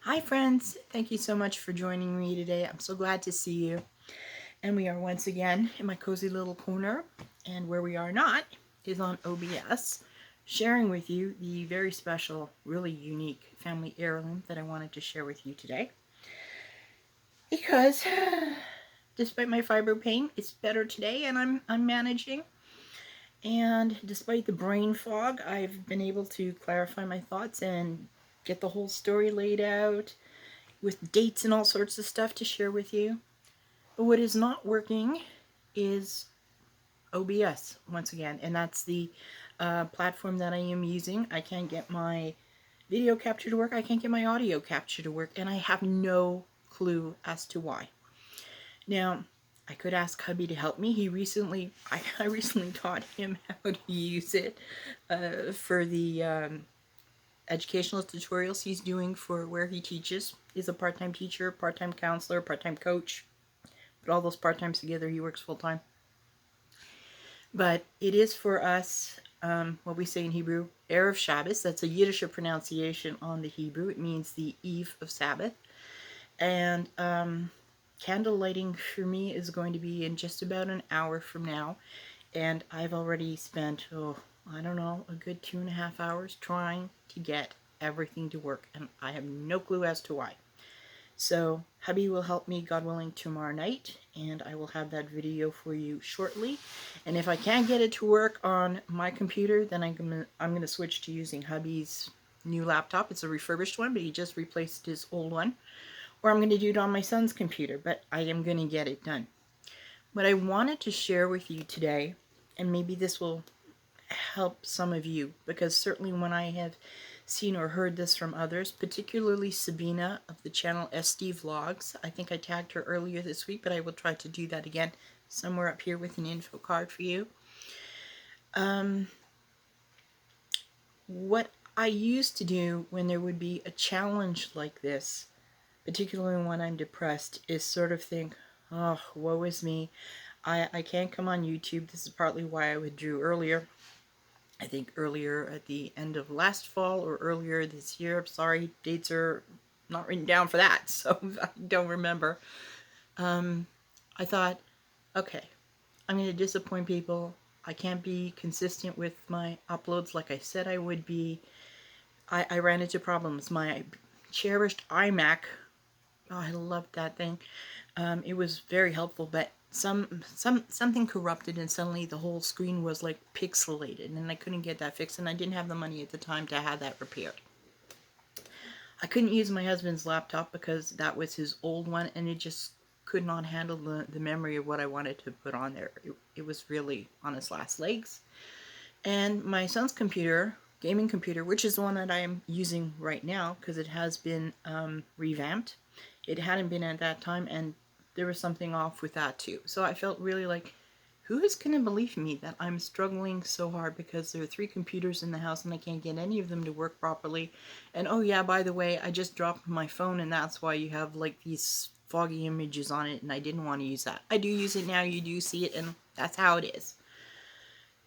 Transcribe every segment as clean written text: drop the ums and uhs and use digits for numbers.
Hi friends, thank you so much for joining me today. I'm so glad to see you. And we are once again in my cozy little corner, and where we are not is on OBS, sharing with you the very special, really unique family heirloom that I wanted to share with you today. Because despite my fibro pain, it's better today and I'm managing. And despite the brain fog, I've been able to clarify my thoughts and get the whole story laid out with dates and all sorts of stuff to share with you. But what is not working is OBS once again, and that's the platform that I am using. I can't get my video capture to work. I can't get my audio capture to work, and I have no clue as to why. Now, I could ask hubby to help me. I recently taught him how to use it for the educational tutorials he's doing for where he teaches. He's a part-time teacher, part-time counselor, part-time coach. But all those part-times together, he works full-time. But it is for us, what we say in Hebrew, Erev Shabbos. That's a Yiddish pronunciation on the Hebrew. It means the eve of Sabbath. And candle lighting for me is going to be in just about an hour from now. And I've already spent, I don't know, a good 2.5 hours trying to get everything to work. And I have no clue as to why. So hubby will help me, God willing, tomorrow night, and I will have that video for you shortly. And if I can't get it to work on my computer, then I'm gonna switch to using hubby's new laptop. It's a refurbished one, but he just replaced his old one. Or I'm gonna do it on my son's computer, but I am gonna get it done. What I wanted to share with you today, and maybe this will help some of you, because certainly when I have seen or heard this from others, particularly Sabina of the channel SD Vlogs. I think I tagged her earlier this week, but I will try to do that again somewhere up here with an info card for you. What I used to do when there would be a challenge like this, particularly when I'm depressed, is sort of think, oh, woe is me. I can't come on YouTube. This is partly why I withdrew earlier. I think earlier at the end of last fall or earlier this year. Sorry, dates are not written down for that, so I don't remember. I thought, okay, I'm going to disappoint people. I can't be consistent with my uploads like I said I would be. I ran into problems. My cherished iMac, oh, I loved that thing. It was very helpful, but something corrupted and suddenly the whole screen was like pixelated and I couldn't get that fixed, and I didn't have the money at the time to have that repaired. I couldn't use my husband's laptop because that was his old one and it just could not handle the memory of what I wanted to put on there. It was really on its last legs. And my son's computer, gaming computer, which is the one that I am using right now because it has been revamped. It hadn't been at that time, and there was something off with that too. So I felt really like, who is going to believe me that I'm struggling so hard because there are 3 computers in the house and I can't get any of them to work properly. And oh yeah, by the way, I just dropped my phone and that's why you have like these foggy images on it, and I didn't want to use that. I do use it now, you do see it, and that's how it is.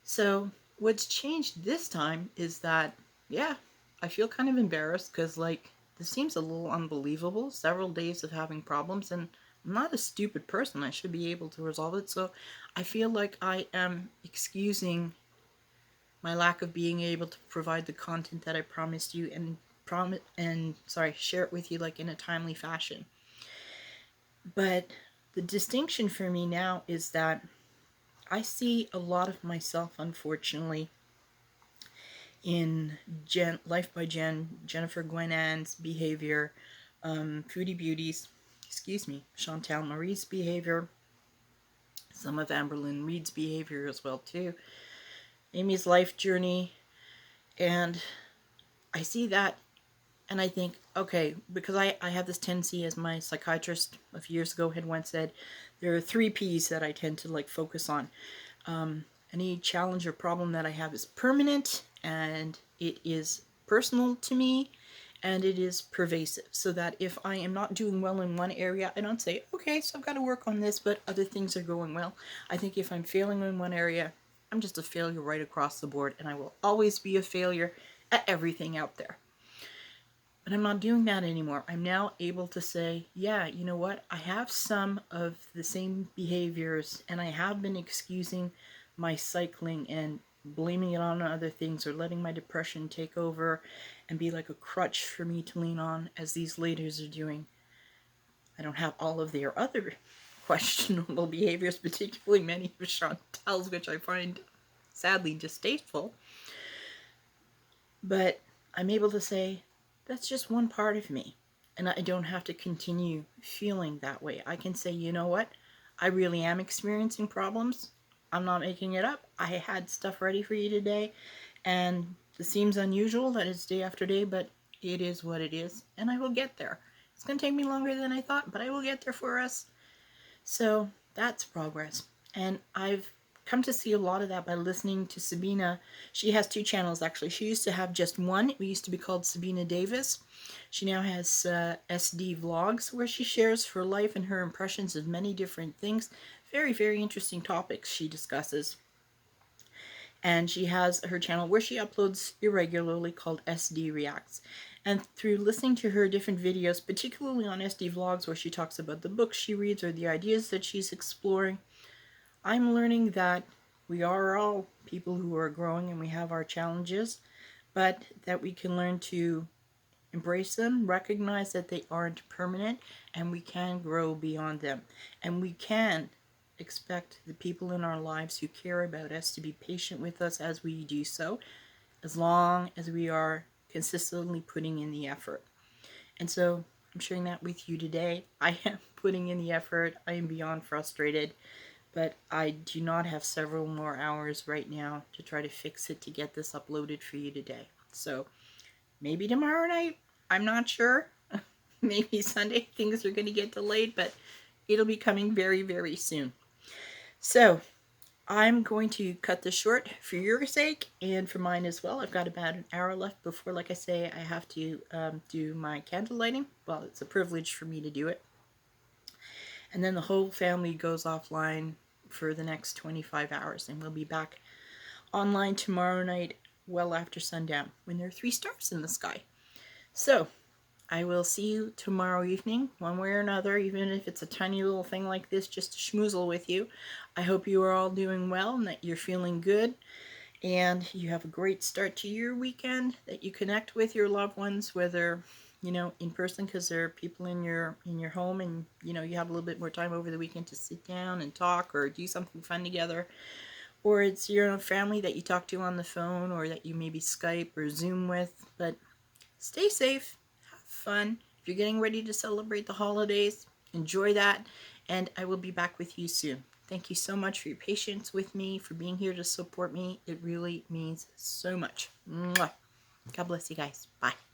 So what's changed this time is that, yeah, I feel kind of embarrassed because, like, this seems a little unbelievable. Several days of having problems, and I'm not a stupid person. I should be able to resolve it. So I feel like I am excusing my lack of being able to provide the content that I promised you and share it with you like in a timely fashion. But the distinction for me now is that I see a lot of myself, unfortunately, in Life by Jennifer Gwenann's behavior, Foodie Beauty's, Chantal Marie's behavior, some of Amberlynn Reed's behavior as well too, Amy's life journey, and I see that and I think, okay, because I have this tendency, as my psychiatrist a few years ago had once said, there are 3 P's that I tend to like focus on. Any challenge or problem that I have is permanent, and it is personal to me, and it is pervasive. So that if I am not doing well in one area, I don't say, okay, so I've got to work on this, but other things are going well. I think if I'm failing in one area, I'm just a failure right across the board, and I will always be a failure at everything out there. But I'm not doing that anymore. I'm now able to say, yeah, you know what? I have some of the same behaviors, and I have been excusing my cycling and blaming it on other things, or letting my depression take over and be like a crutch for me to lean on, as these ladies are doing. I don't have all of their other questionable behaviors, particularly many of Chantel's, which I find sadly distasteful. But I'm able to say, that's just one part of me. And I don't have to continue feeling that way. I can say, you know what? I really am experiencing problems. I'm not making it up. I had stuff ready for you today. And it seems unusual that it's day after day, but it is what it is. And I will get there. It's going to take me longer than I thought, but I will get there for us. So that's progress. And I've come to see a lot of that by listening to Sabina. She has two channels, actually. She used to have just one. It used to be called Sabina Davis. She now has SD Vlogs, where she shares her life and her impressions of many different things. Very, very interesting topics she discusses. And she has her channel where she uploads irregularly called SD Reacts. And through listening to her different videos, particularly on SD Vlogs where she talks about the books she reads or the ideas that she's exploring, I'm learning that we are all people who are growing and we have our challenges, but that we can learn to embrace them, recognize that they aren't permanent, and we can grow beyond them. And we can expect the people in our lives who care about us to be patient with us as we do so, as long as we are consistently putting in the effort. And so I'm sharing that with you today. I am putting in the effort. I am beyond frustrated, but I do not have several more hours right now to try to fix it to get this uploaded for you today. So maybe tomorrow night, I'm not sure. Maybe Sunday, things are going to get delayed, but it'll be coming very, very soon. So I'm going to cut this short for your sake and for mine as well. I've got about an hour left before, like I say, I have to do my candle lighting. Well, it's a privilege for me to do it. And then the whole family goes offline for the next 25 hours, and we'll be back online tomorrow night, well after sundown, when there are 3 stars in the sky. So I will see you tomorrow evening, one way or another, even if it's a tiny little thing like this, just to schmoozle with you. I hope you are all doing well and that you're feeling good and you have a great start to your weekend, that you connect with your loved ones, whether, you know, in person, because there are people in your home, and, you know, you have a little bit more time over the weekend to sit down and talk or do something fun together, or it's your own family that you talk to on the phone or that you maybe Skype or Zoom with. But stay safe, have fun. If you're getting ready to celebrate the holidays, enjoy that, and I will be back with you soon. Thank you so much for your patience with me, for being here to support me. It really means so much. Mwah. God bless you guys. Bye.